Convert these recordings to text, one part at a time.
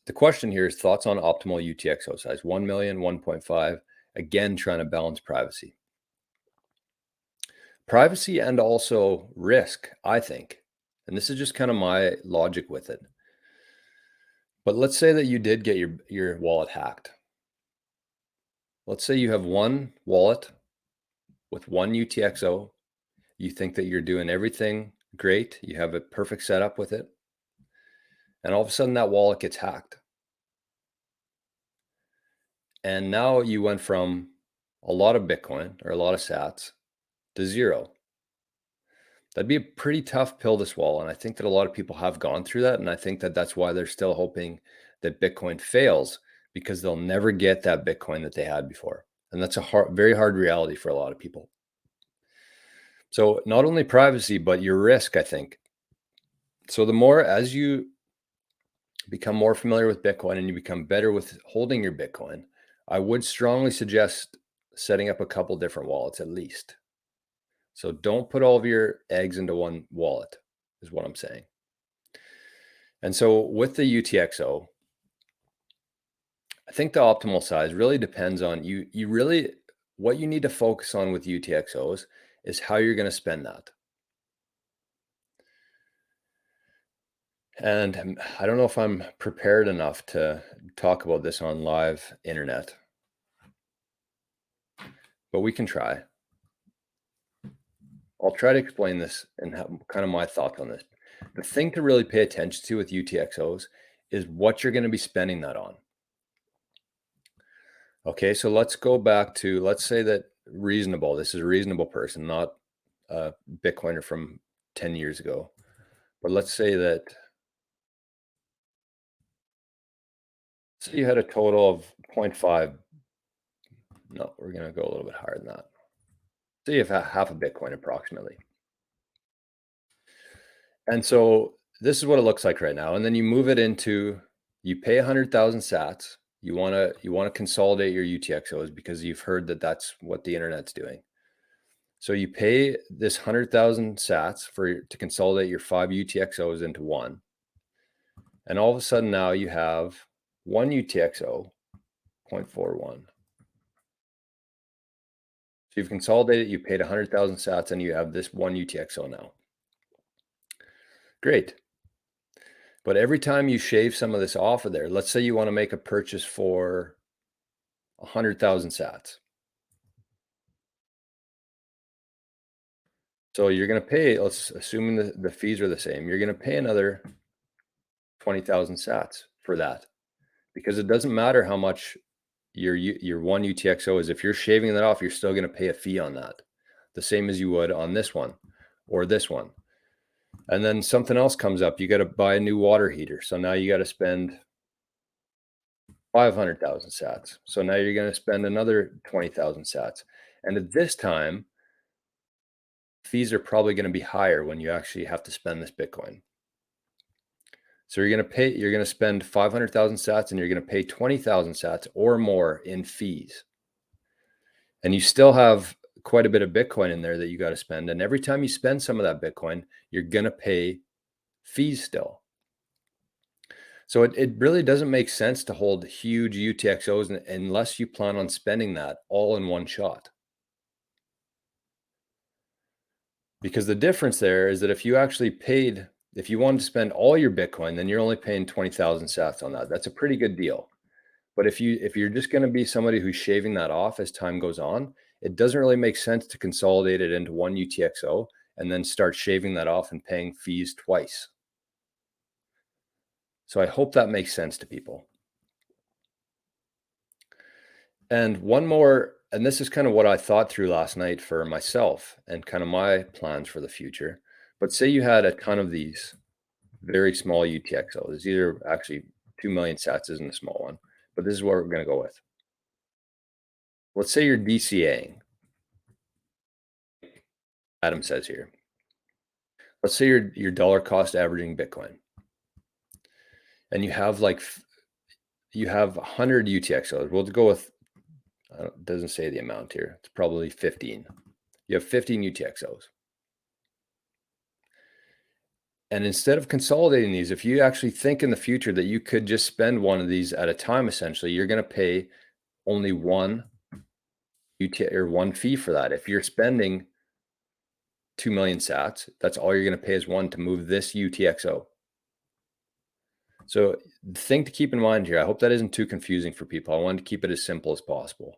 The question here is thoughts on optimal UTXO size, 1 million, 1.5, again, trying to balance privacy. Privacy and also risk, I think, and this is just kind of my logic with it. But let's say that you did get your wallet hacked. Let's say you have one wallet with one UTXO. You think that you're doing everything great. You have a perfect setup with it. And all of a sudden that wallet gets hacked. And now you went from a lot of Bitcoin or a lot of sats to zero. That'd be a pretty tough pill to swallow. And I think that a lot of people have gone through that. And I think that that's why they're still hoping that Bitcoin fails, because they'll never get that Bitcoin that they had before. And that's a very hard reality for a lot of people. So not only privacy, but your risk, I think. So the more, as you become more familiar with Bitcoin and you become better with holding your Bitcoin, I would strongly suggest setting up a couple different wallets at least. So don't put all of your eggs into one wallet, is what I'm saying. And so with the UTXO, I think the optimal size really depends on you. What you need to focus on with UTXOs is how you're going to spend that. And I don't know if I'm prepared enough to talk about this on live internet, but we can try. I'll try to explain this and have kind of my thoughts on this. The thing to really pay attention to with UTXOs is what you're going to be spending that on. Okay, so let's go back to, let's say that reasonable, this is a reasonable person, not a Bitcoiner from 10 years ago. But let's say that, so you had a total of 0.5. No, we're going to go a little bit higher than that. So you have half a Bitcoin approximately. And so this is what it looks like right now. And then you move it into, you pay 100,000 sats. You want to consolidate your UTXOs because you've heard that that's what the internet's doing. So you pay this 100,000 sats to consolidate your 5 UTXOs into one. And all of a sudden now you have one UTXO, 0.41. So you've consolidated, you paid 100,000 sats and you have this one UTXO now. Great. But every time you shave some of this off of there, let's say you want to make a purchase for 100,000 sats. So you're going to pay, let's assuming the fees are the same, you're going to pay another 20,000 sats for that, because it doesn't matter how much your one UTXO is. If you're shaving that off, you're still going to pay a fee on that, the same as you would on this one or this one. And then something else comes up. You got to buy a new water heater. So now you got to spend 500,000 sats. So now you're going to spend another 20,000 sats. And at this time, fees are probably going to be higher when you actually have to spend this Bitcoin. So you're going to spend 500,000 sats and you're going to pay 20,000 sats or more in fees. And you still have quite a bit of Bitcoin in there that you got to spend. And every time you spend some of that Bitcoin, you're going to pay fees still. So it really doesn't make sense to hold huge UTXOs unless you plan on spending that all in one shot. Because the difference there is that if you wanted to spend all your Bitcoin, then you're only paying 20,000 sats on that. That's a pretty good deal. But if you're just going to be somebody who's shaving that off as time goes on, it doesn't really make sense to consolidate it into one UTXO and then start shaving that off and paying fees twice. So I hope that makes sense to people. And one more, and this is kind of what I thought through last night for myself and kind of my plans for the future. But say you had a ton of these very small UTXOs. These are actually 2 million sats isn't a small one, but this is what we're going to go with. Let's say you're DCAing. Adam says here. Let's say you're dollar cost averaging Bitcoin. And you have 100 UTXOs. We'll go with, it doesn't say the amount here. It's probably 15. You have 15 UTXOs. And instead of consolidating these, if you actually think in the future that you could just spend one of these at a time, essentially, you're going to pay only one or one fee for that. If you're spending 2 million sats, that's all you're going to pay is one to move this UTXO. So the thing to keep in mind here, I hope that isn't too confusing for people. I wanted to keep it as simple as possible.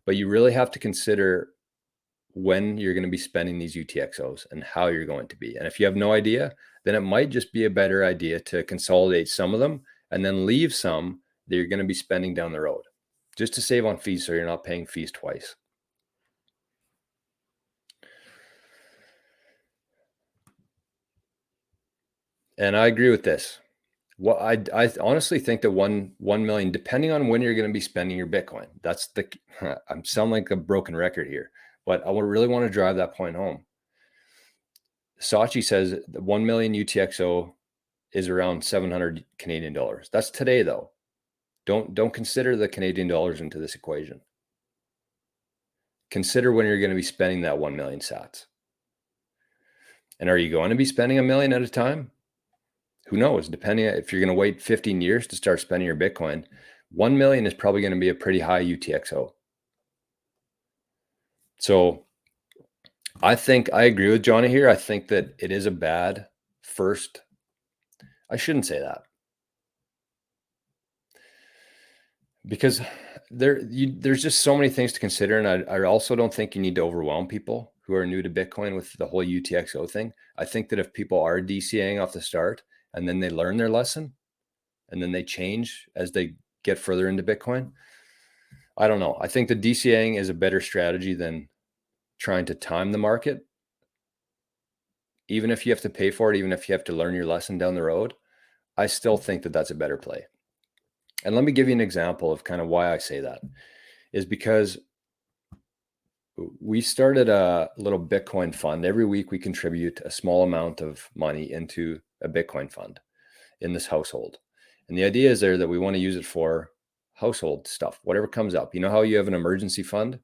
But you really have to consider when you're going to be spending these UTXOs and how you're going to be. And if you have no idea, then it might just be a better idea to consolidate some of them and then leave some that you're going to be spending down the road, just to save on fees so you're not paying fees twice. And I agree with this. Well, I honestly think that 1 million, depending on when you're going to be spending your Bitcoin, that's the, I'm sounding like a broken record here, but I would really want to drive that point home. Saatchi says the 1 million UTXO is around 700 Canadian dollars. That's today though. Don't consider the Canadian dollars into this equation. Consider when you're going to be spending that 1 million sats. And are you going to be spending a million at a time? Who knows? Depending if you're going to wait 15 years to start spending your Bitcoin, 1 million is probably going to be a pretty high UTXO. So I think I agree with Johnny here. I think that it is a bad first. I shouldn't say that, because there's just so many things to consider. And I also don't think you need to overwhelm people who are new to Bitcoin with the whole UTXO thing. I think that if people are DCAing off the start and then they learn their lesson and then they change as they get further into Bitcoin, I don't know. I think the DCAing is a better strategy than trying to time the market. Even if you have to pay for it, even if you have to learn your lesson down the road, I still think that that's a better play. And let me give you an example of kind of why I say that is because we started a little Bitcoin fund. Every week we contribute a small amount of money into a Bitcoin fund in this household. And the idea is there that we want to use it for household stuff, whatever comes up. You know how you have an emergency fund?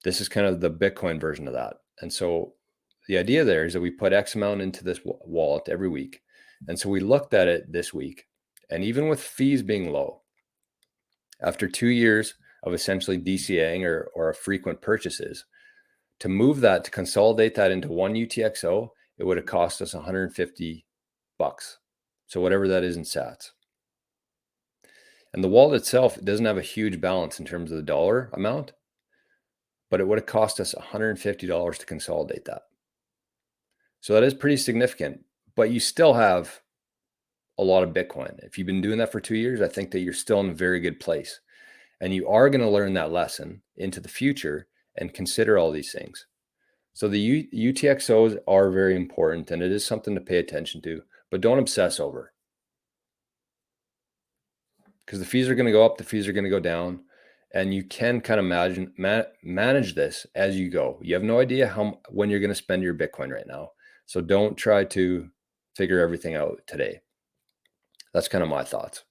This is kind of the Bitcoin version of that. And so the idea there is that we put X amount into this wallet every week. And so we looked at it this week, and even with fees being low, after 2 years of essentially DCAing or frequent purchases, to move that, to consolidate that into one UTXO, it would have cost us 150 bucks. So whatever that is in sats. And the wallet itself, it doesn't have a huge balance in terms of the dollar amount, but it would have cost us $150 to consolidate that. So that is pretty significant, but you still have a lot of Bitcoin. If you've been doing that for 2 years, I think that you're still in a very good place. And you are going to learn that lesson into the future and consider all these things. So the UTXOs are very important, and it is something to pay attention to, but don't obsess over, because the fees are going to go up, the fees are going to go down, and you can kind of manage this as you go. You have no idea when you're going to spend your Bitcoin right now. So don't try to figure everything out today. That's kind of my thoughts.